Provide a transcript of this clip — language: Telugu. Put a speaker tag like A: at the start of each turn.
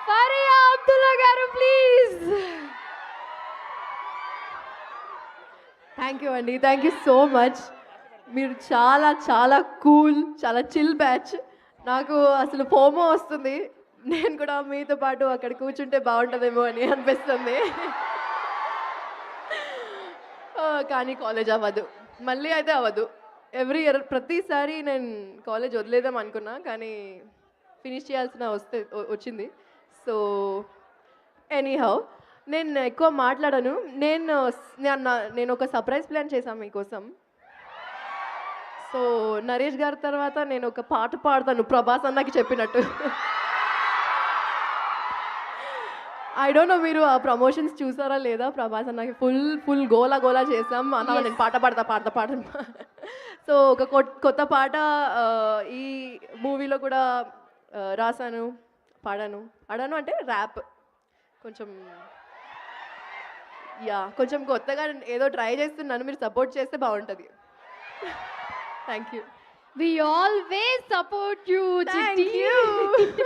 A: ఫరియా అబ్దుల్లా గారు ప్లీజ్.
B: థ్యాంక్ యూ అండి, థ్యాంక్ యూ సో మచ్. మీరు చాలా చాలా కూల్, చాలా చిల్ బ్యాచ్. నాకు అసలు ఫోమో వస్తుంది, నేను కూడా మీతో పాటు అక్కడ కూర్చుంటే బాగుంటుందేమో అని అనిపిస్తుంది. కానీ కాలేజ్ అవ్వదు, మళ్ళీ అయితే అవ్వదు. ఎవ్రీ ఇయర్ ప్రతిసారి నేను కాలేజ్ వదిలేద్దాం అనుకున్నా, కానీ ఫినిష్ చేయాల్సిన వచ్చింది. సో ఎనీహౌ, నేను ఎక్కువ మాట్లాడను. నేను ఒక సర్ప్రైజ్ ప్లాన్ చేశాను మీకోసం. సో నరేష్ గారి తర్వాత నేను ఒక పాట పాడతాను ప్రభాస్ అన్నకి చెప్పినట్టు. ఐ డోంట్ నో మీరు ఆ ప్రమోషన్స్ చూసారా లేదా. ప్రభాస్ అన్నకి ఫుల్ గోలా చేసాం అన్న. నేను పాట పాడతా. సో ఒక కొత్త పాట ఈ మూవీలో కూడా రాశాను, పాడాను అంటే ర్యాప్ కొంచెం కొంచెం కొత్తగా ఏదో ట్రై చేస్తున్నాను. మీరు సపోర్ట్ చేస్తే బాగుంటుంది. Thank you.
A: We always support you.
B: Thank you.